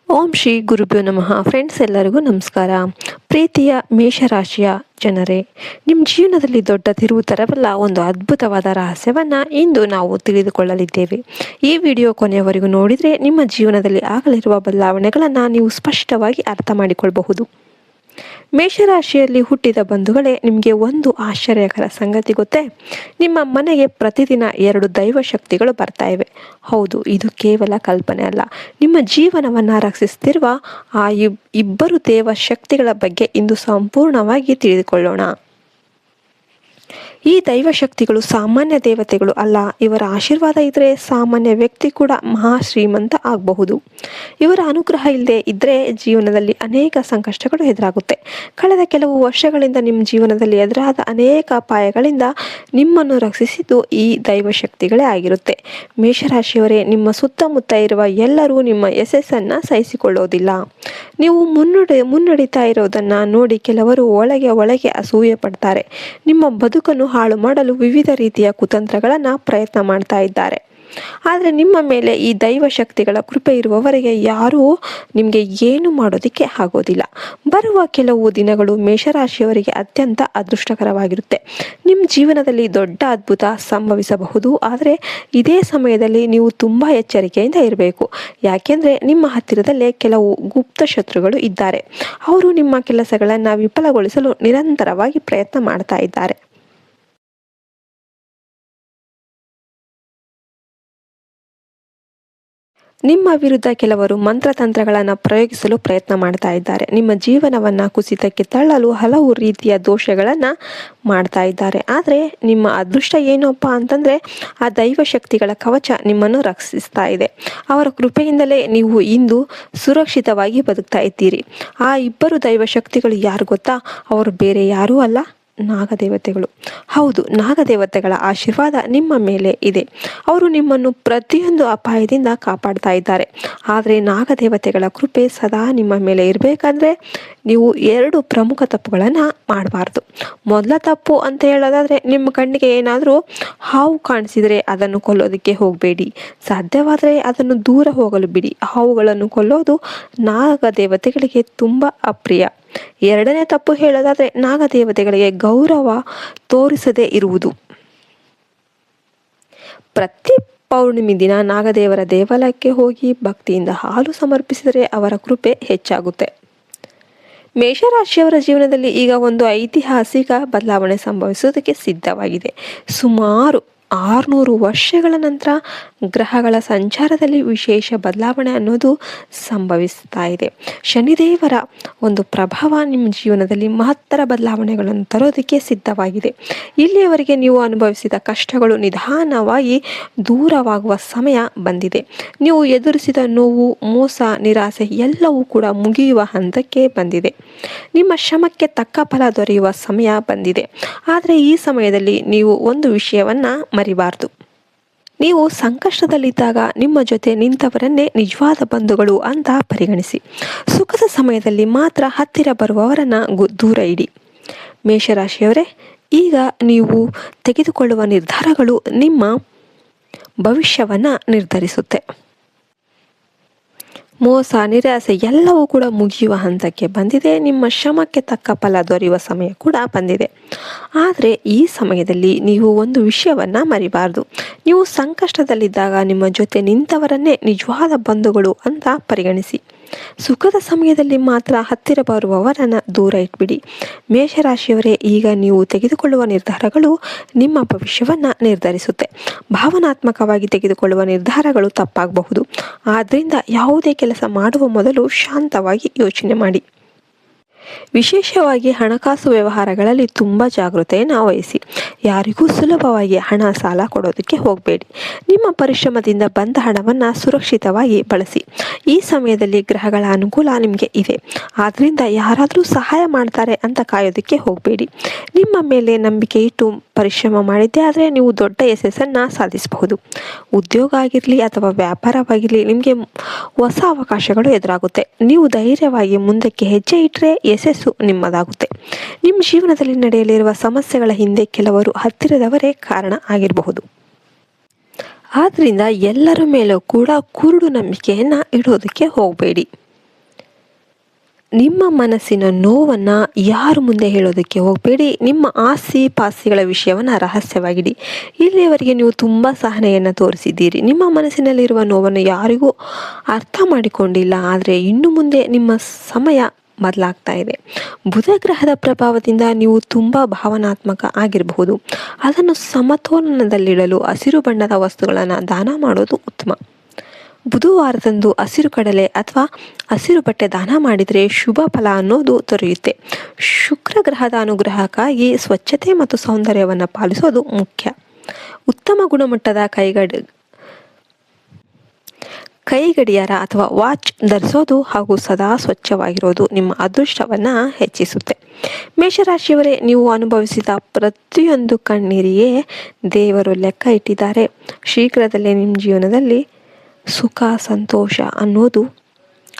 ಓಂ ಶ್ರೀ ಗುರುಭ್ಯೋ ನಮಃ. ಫ್ರೆಂಡ್ಸ್, ಎಲ್ಲರಿಗೂ ನಮಸ್ಕಾರ. ಪ್ರೀತಿಯ ಮೇಷರಾಶಿಯ ಜನರೇ, ನಿಮ್ಮ ಜೀವನದಲ್ಲಿ ದೊಡ್ಡ ತಿರುವು ತರಬಲ್ಲ ಒಂದು ಅದ್ಭುತವಾದ ರಹಸ್ಯವನ್ನು ಇಂದು ನಾವು ತಿಳಿದುಕೊಳ್ಳಲಿದ್ದೇವೆ. ಈ ವಿಡಿಯೋ ಕೊನೆಯವರೆಗೂ ನೋಡಿದರೆ ನಿಮ್ಮ ಜೀವನದಲ್ಲಿ ಆಗಲಿರುವ ಬದಲಾವಣೆಗಳನ್ನು ನೀವು ಸ್ಪಷ್ಟವಾಗಿ ಅರ್ಥ ಮಾಡಿಕೊಳ್ಳಬಹುದು. ಮೇಷರಾಶಿಯಲ್ಲಿ ಹುಟ್ಟಿದ ಬಂಧುಗಳೇ, ನಿಮಗೆ ಒಂದು ಆಶ್ಚರ್ಯಕರ ಸಂಗತಿ ಗೊತ್ತೇ? ನಿಮ್ಮ ಮನೆಗೆ ಪ್ರತಿದಿನ 2 ದೈವ ಶಕ್ತಿಗಳು ಬರ್ತಾ ಇವೆ. ಹೌದು, ಇದು ಕೇವಲ ಕಲ್ಪನೆ ಅಲ್ಲ. ನಿಮ್ಮ ಜೀವನವನ್ನು ರಕ್ಷಿಸುತ್ತಿರುವ ಆ ಇಬ್ಬರು ದೇವ ಶಕ್ತಿಗಳ ಬಗ್ಗೆ ಇಂದು ಸಂಪೂರ್ಣವಾಗಿ ತಿಳಿದುಕೊಳ್ಳೋಣ. ಈ ದೈವಶಕ್ತಿಗಳು ಸಾಮಾನ್ಯ ದೇವತೆಗಳು ಅಲ್ಲ. ಇವರ ಆಶೀರ್ವಾದ ಇದ್ದರೆ ಸಾಮಾನ್ಯ ವ್ಯಕ್ತಿ ಕೂಡ ಮಹಾ ಶ್ರೀಮಂತ ಆಗಬಹುದು. ಇವರ ಅನುಗ್ರಹ ಇಲ್ಲದೆ ಇದ್ದರೆ ಜೀವನದಲ್ಲಿ ಅನೇಕ ಸಂಕಷ್ಟಗಳು ಎದುರಾಗುತ್ತೆ. ಕಳೆದ ಕೆಲವು ವರ್ಷಗಳಿಂದ ನಿಮ್ಮ ಜೀವನದಲ್ಲಿ ಎದುರಾದ ಅನೇಕ ಅಪಾಯಗಳಿಂದ ನಿಮ್ಮನ್ನು ರಕ್ಷಿಸಿದ್ದು ಈ ದೈವಶಕ್ತಿಗಳೇ ಆಗಿರುತ್ತೆ. ಮೇಷರಾಶಿಯವರೇ, ನಿಮ್ಮ ಸುತ್ತಮುತ್ತ ಇರುವ ಎಲ್ಲರೂ ನಿಮ್ಮ ಯಶಸ್ಸನ್ನು ಸಹಿಸಿಕೊಳ್ಳೋದಿಲ್ಲ. ನೀವು ಮುನ್ನಡೀತಾ ಇರೋದನ್ನು ನೋಡಿ ಕೆಲವರು ಒಳಗೆ ಅಸೂಯೆ ಪಡ್ತಾರೆ. ನಿಮ್ಮ ಬದುಕನ್ನು ಹಾಳು ಮಾಡಲು ವಿವಿಧ ರೀತಿಯ ಕುತಂತ್ರಗಳನ್ನು ಪ್ರಯತ್ನ ಮಾಡ್ತಾ ಇದ್ದಾರೆ. ಆದರೆ ನಿಮ್ಮ ಮೇಲೆ ಈ ದೈವ ಶಕ್ತಿಗಳ ಕೃಪೆ ಇರುವವರೆಗೆ ಯಾರೂ ನಿಮಗೆ ಏನು ಮಾಡೋದಕ್ಕೆ ಆಗೋದಿಲ್ಲ. ಬರುವ ಕೆಲವು ದಿನಗಳು ಮೇಷರಾಶಿಯವರಿಗೆ ಅತ್ಯಂತ ಅದೃಷ್ಟಕರವಾಗಿರುತ್ತೆ. ನಿಮ್ಮ ಜೀವನದಲ್ಲಿ ದೊಡ್ಡ ಅದ್ಭುತ ಸಂಭವಿಸಬಹುದು. ಆದರೆ ಇದೇ ಸಮಯದಲ್ಲಿ ನೀವು ತುಂಬ ಎಚ್ಚರಿಕೆಯಿಂದ ಇರಬೇಕು. ಯಾಕೆಂದರೆ ನಿಮ್ಮ ಹತ್ತಿರದಲ್ಲೇ ಕೆಲವು ಗುಪ್ತ ಶತ್ರುಗಳು ಇದ್ದಾರೆ. ಅವರು ನಿಮ್ಮ ಕೆಲಸಗಳನ್ನು ವಿಫಲಗೊಳಿಸಲು ನಿರಂತರವಾಗಿ ಪ್ರಯತ್ನ ಮಾಡ್ತಾ ಇದ್ದಾರೆ. ನಿಮ್ಮ ವಿರುದ್ಧ ಕೆಲವರು ಮಂತ್ರತಂತ್ರಗಳನ್ನು ಪ್ರಯೋಗಿಸಲು ಪ್ರಯತ್ನ ಮಾಡ್ತಾ ಇದ್ದಾರೆ. ನಿಮ್ಮ ಜೀವನವನ್ನು ಕುಸಿತಕ್ಕೆ ತಳ್ಳಲು ಹಲವು ರೀತಿಯ ದೋಷಗಳನ್ನು ಮಾಡ್ತಾ ಇದ್ದಾರೆ. ಆದರೆ ನಿಮ್ಮ ಅದೃಷ್ಟ ಏನಪ್ಪ ಅಂತಂದರೆ, ಆ ದೈವ ಶಕ್ತಿಗಳ ಕವಚ ನಿಮ್ಮನ್ನು ರಕ್ಷಿಸ್ತಾ ಇದೆ. ಅವರ ಕೃಪೆಯಿಂದಲೇ ನೀವು ಇಂದು ಸುರಕ್ಷಿತವಾಗಿ ಬದುಕ್ತಾ ಇದ್ದೀರಿ. ಆ ಇಬ್ಬರು ದೈವ ಶಕ್ತಿಗಳು ಯಾರು ಗೊತ್ತಾ? ಅವರು ಬೇರೆ ಯಾರೂ ಅಲ್ಲ, ನಾಗದೇವತೆಗಳು. ಹೌದು, ನಾಗದೇವತೆಗಳ ಆಶೀರ್ವಾದ ನಿಮ್ಮ ಮೇಲೆ ಇದೆ. ಅವರು ನಿಮ್ಮನ್ನು ಪ್ರತಿಯೊಂದು ಅಪಾಯದಿಂದ ಕಾಪಾಡ್ತಾ ಇದ್ದಾರೆ. ಆದರೆ ನಾಗದೇವತೆಗಳ ಕೃಪೆ ಸದಾ ನಿಮ್ಮ ಮೇಲೆ ಇರಬೇಕಂದ್ರೆ ನೀವು 2 ಪ್ರಮುಖ ತಪ್ಪುಗಳನ್ನು ಮಾಡಬಾರ್ದು. ಮೊದಲ ತಪ್ಪು ಅಂತ ಹೇಳೋದಾದರೆ, ನಿಮ್ಮ ಕಣ್ಣಿಗೆ ಏನಾದರೂ ಹಾವು ಕಾಣಿಸಿದರೆ ಅದನ್ನು ಕೊಲ್ಲೋದಕ್ಕೆ ಹೋಗಬೇಡಿ. ಸಾಧ್ಯವಾದರೆ ಅದನ್ನು ದೂರ ಹೋಗಲು ಬಿಡಿ. ಹಾವುಗಳನ್ನು ಕೊಲ್ಲೋದು ನಾಗದೇವತೆಗಳಿಗೆ ತುಂಬ ಅಪ್ರಿಯ. 2ನೇ ತಪ್ಪು ಹೇಳೋದಾದರೆ, ನಾಗದೇವತೆಗಳಿಗೆ ಗೌರವ ತೋರಿಸದೇ ಇರುವುದು. ಪ್ರತಿ ಪೌರ್ಣಿಮೆ ದಿನ ನಾಗದೇವರ ದೇವಾಲಯಕ್ಕೆ ಹೋಗಿ ಭಕ್ತಿಯಿಂದ ಹಾಲು ಸಮರ್ಪಿಸಿದರೆ ಅವರ ಕೃಪೆ ಹೆಚ್ಚಾಗುತ್ತೆ. ಮೇಷರಾಶಿಯವರ ಜೀವನದಲ್ಲಿ ಈಗ ಒಂದು ಐತಿಹಾಸಿಕ ಬದಲಾವಣೆ ಸಂಭವಿಸುವುದಕ್ಕೆ ಸಿದ್ಧವಾಗಿದೆ. ಸುಮಾರು 600 ವರ್ಷಗಳ ನಂತರ ಗ್ರಹಗಳ ಸಂಚಾರದಲ್ಲಿ ವಿಶೇಷ ಬದಲಾವಣೆ ಅನ್ನೋದು ಸಂಭವಿಸ್ತಾ ಇದೆ. ಶನಿದೇವರ ಒಂದು ಪ್ರಭಾವ ನಿಮ್ಮ ಜೀವನದಲ್ಲಿ ಮಹತ್ತರ ಬದಲಾವಣೆಗಳನ್ನು ತರೋದಕ್ಕೆ ಸಿದ್ಧವಾಗಿದೆ. ಇಲ್ಲಿಯವರೆಗೆ ನೀವು ಅನುಭವಿಸಿದ ಕಷ್ಟಗಳು ನಿಧಾನವಾಗಿ ದೂರವಾಗುವ ಸಮಯ ಬಂದಿದೆ. ನೀವು ಎದುರಿಸಿದ ನೋವು, ಮೋಸ, ನಿರಾಸೆ ಎಲ್ಲವೂ ಕೂಡ ಮುಗಿಯುವ ಹಂತಕ್ಕೆ ಬಂದಿದೆ. ನಿಮ್ಮ ಶ್ರಮಕ್ಕೆ ತಕ್ಕ ಫಲ ದೊರೆಯುವ ಸಮಯ ಬಂದಿದೆ. ಆದರೆ ಈ ಸಮಯದಲ್ಲಿ ನೀವು ಒಂದು ವಿಷಯವನ್ನು ಮರಿಬಾರದು. ನೀವು ಸಂಕಷ್ಟದಲ್ಲಿದ್ದಾಗ ನಿಮ್ಮ ಜೊತೆ ನಿಂತವರನ್ನೇ ನಿಜವಾದ ಬಂಧುಗಳು ಅಂತ ಪರಿಗಣಿಸಿ. ಸುಖದ ಸಮಯದಲ್ಲಿ ಮಾತ್ರ ಹತ್ತಿರ ಬರುವವರನ್ನು ದೂರ ಇಡಿ. ಮೇಷರಾಶಿಯವರೇ, ಈಗ ನೀವು ತೆಗೆದುಕೊಳ್ಳುವ ನಿರ್ಧಾರಗಳು ನಿಮ್ಮ ಭವಿಷ್ಯವನ್ನು ನಿರ್ಧರಿಸುತ್ತೆ. ಮೋಸ, ನಿರಾಸೆ ಎಲ್ಲವೂ ಕೂಡ ಮುಗಿಯುವ ಹಂತಕ್ಕೆ ಬಂದಿದೆ. ನಿಮ್ಮ ಶ್ರಮಕ್ಕೆ ತಕ್ಕ ಫಲ ದೊರೆಯುವ ಸಮಯ ಕೂಡ ಬಂದಿದೆ. ಆದರೆ ಈ ಸಮಯದಲ್ಲಿ ನೀವು ಒಂದು ವಿಷಯವನ್ನು ಮರಿಬಾರ್ದು. ನೀವು ಸಂಕಷ್ಟದಲ್ಲಿದ್ದಾಗ ನಿಮ್ಮ ಜೊತೆ ನಿಂತವರನ್ನೇ ನಿಜವಾದ ಬಂಧುಗಳು ಅಂತ ಪರಿಗಣಿಸಿ. ಸುಖದ ಸಮಯದಲ್ಲಿ ಮಾತ್ರ ಹತ್ತಿರ ಬರುವವರನ್ನು ದೂರ ಇಟ್ಬಿಡಿ. ಮೇಷರಾಶಿಯವರೇ, ಈಗ ನೀವು ತೆಗೆದುಕೊಳ್ಳುವ ನಿರ್ಧಾರಗಳು ನಿಮ್ಮ ಭವಿಷ್ಯವನ್ನು ನಿರ್ಧರಿಸುತ್ತೆ. ಭಾವನಾತ್ಮಕವಾಗಿ ತೆಗೆದುಕೊಳ್ಳುವ ನಿರ್ಧಾರಗಳು ತಪ್ಪಾಗಬಹುದು. ಆದ್ದರಿಂದ ಯಾವುದೇ ಕೆಲಸ ಮಾಡುವ ಮೊದಲು ಶಾಂತವಾಗಿ ಯೋಚನೆ ಮಾಡಿ. ವಿಶೇಷವಾಗಿ ಹಣಕಾಸು ವ್ಯವಹಾರಗಳಲ್ಲಿ ತುಂಬ ಜಾಗೃತೆಯನ್ನು ವಹಿಸಿ. ಯಾರಿಗೂ ಸುಲಭವಾಗಿ ಹಣ ಸಾಲ ಕೊಡೋದಕ್ಕೆ ಹೋಗಬೇಡಿ. ನಿಮ್ಮ ಪರಿಶ್ರಮದಿಂದ ಬಂದ ಹಣವನ್ನು ಸುರಕ್ಷಿತವಾಗಿ ಬಳಸಿ. ಈ ಸಮಯದಲ್ಲಿ ಗ್ರಹಗಳ ಅನುಕೂಲ ನಿಮಗೆ ಇದೆ. ಆದ್ದರಿಂದ ಯಾರಾದರೂ ಸಹಾಯ ಮಾಡ್ತಾರೆ ಅಂತ ಕಾಯೋದಕ್ಕೆ ಹೋಗಬೇಡಿ. ನಿಮ್ಮ ಮೇಲೆ ನಂಬಿಕೆ ಇಟ್ಟು ಪರಿಶ್ರಮ ಮಾಡಿದ್ದೇ ಆದರೆ ನೀವು ದೊಡ್ಡ ಯಶಸ್ಸನ್ನು ಸಾಧಿಸಬಹುದು. ಉದ್ಯೋಗ ಆಗಿರಲಿ ಅಥವಾ ವ್ಯಾಪಾರವಾಗಿರಲಿ, ನಿಮಗೆ ಹೊಸ ಅವಕಾಶಗಳು ಎದುರಾಗುತ್ತೆ. ನೀವು ಧೈರ್ಯವಾಗಿ ಮುಂದಕ್ಕೆ ಹೆಜ್ಜೆ ಇಟ್ಟರೆ ಯಶಸ್ಸು ನಿಮ್ಮದಾಗುತ್ತೆ. ನಿಮ್ಮ ಜೀವನದಲ್ಲಿ ನಡೆಯಲಿರುವ ಸಮಸ್ಯೆಗಳ ಹಿಂದೆ ಕೆಲವರು ಹತ್ತಿರದವರೇ ಕಾರಣ ಆಗಿರಬಹುದು. ಆದ್ದರಿಂದ ಎಲ್ಲರ ಮೇಲೂ ಕೂಡ ಕುರುಡು ನಂಬಿಕೆಯನ್ನು ಇಡೋದಕ್ಕೆ ಹೋಗಬೇಡಿ. ನಿಮ್ಮ ಮನಸ್ಸಿನ ನೋವನ್ನು ಯಾರ ಮುಂದೆ ಹೇಳೋದಕ್ಕೆ ಹೋಗಬೇಡಿ. ನಿಮ್ಮ ಆಸ್ತಿ ಪಾಸ್ತಿಗಳ ವಿಷಯವನ್ನು ರಹಸ್ಯವಾಗಿಡಿ. ಇಲ್ಲಿಯವರೆಗೆ ನೀವು ತುಂಬ ಸಹನೆಯನ್ನು ತೋರಿಸಿದ್ದೀರಿ. ನಿಮ್ಮ ಮನಸ್ಸಿನಲ್ಲಿರುವ ನೋವನ್ನು ಯಾರಿಗೂ ಅರ್ಥ ಮಾಡಿಕೊಂಡಿಲ್ಲ. ಆದರೆ ಇನ್ನು ಮುಂದೆ ನಿಮ್ಮ ಸಮಯ ಬದಲಾಗ್ತಾ ಇದೆ. ಬುಧ ಗ್ರಹದ ಪ್ರಭಾವದಿಂದ ನೀವು ತುಂಬ ಭಾವನಾತ್ಮಕ ಆಗಿರಬಹುದು. ಅದನ್ನು ಸಮತೋಲನದಲ್ಲಿಡಲು ಹಸಿರು ಬಣ್ಣದ ವಸ್ತುಗಳನ್ನು ದಾನ ಮಾಡೋದು ಉತ್ತಮ. ಬುಧವಾರದಂದು ಹಸಿರು ಕಡಲೆ ಅಥವಾ ಹಸಿರು ಬಟ್ಟೆ ದಾನ ಮಾಡಿದರೆ ಶುಭ ಫಲ ಅನ್ನೋದು ದೊರೆಯುತ್ತೆ. ಶುಕ್ರ ಗ್ರಹದ ಅನುಗ್ರಹಕ್ಕಾಗಿ ಸ್ವಚ್ಛತೆ ಮತ್ತು ಸೌಂದರ್ಯವನ್ನು ಪಾಲಿಸೋದು ಮುಖ್ಯ. ಉತ್ತಮ ಗುಣಮಟ್ಟದ ಕೈಗಡಿಯಾರ ಅಥವಾ ವಾಚ್ ಧರಿಸೋದು ಹಾಗೂ ಸದಾ ಸ್ವಚ್ಛವಾಗಿರೋದು ನಿಮ್ಮ ಅದೃಷ್ಟವನ್ನು ಹೆಚ್ಚಿಸುತ್ತೆ. ಮೇಷರಾಶಿಯವರೇ, ನೀವು ಅನುಭವಿಸಿದ ಪ್ರತಿಯೊಂದು ಕಣ್ಣೀರಿಗೆ ದೇವರು ಲೆಕ್ಕ ಇಟ್ಟಿದ್ದಾರೆ. ಶೀಘ್ರದಲ್ಲೇ ನಿಮ್ಮ ಜೀವನದಲ್ಲಿ ಸುಖ ಸಂತೋಷ ಅನ್ನೋದು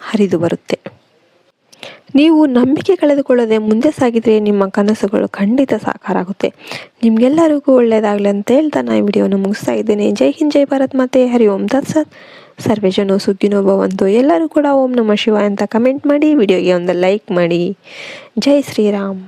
ಹರಿದು ಬರುತ್ತೆ. ನೀವು ನಂಬಿಕೆ ಕಳೆದುಕೊಳ್ಳದೆ ಮುಂದೆ ಸಾಗಿದರೆ ನಿಮ್ಮ ಕನಸುಗಳು ಖಂಡಿತ ಸಾಕಾರ ಆಗುತ್ತೆ. ನಿಮಗೆಲ್ಲರಿಗೂ ಒಳ್ಳೆಯದಾಗಲಿ ಅಂತ ಹೇಳ್ತಾ ನಾನು ವಿಡಿಯೋನ ಮುಗಿಸ್ತಾ ಇದ್ದೇನೆ. ಜೈ ಹಿಂದ್, ಜೈ ಭಾರತ್ ಮಾತೆ, ಹರಿ ಓಂ ತತ್ಸತ್. ಸರ್ವೇ ಜನ ಸುಖಿನೋ ಭವಂತು. ಎಲ್ಲರೂ ಕೂಡ ಓಂ ನಮಃ ಶಿವಾಯ ಅಂತ ಕಮೆಂಟ್ ಮಾಡಿ, ವಿಡಿಯೋಗೆ ಒಂದು ಲೈಕ್ ಮಾಡಿ. ಜೈ ಶ್ರೀರಾಮ್.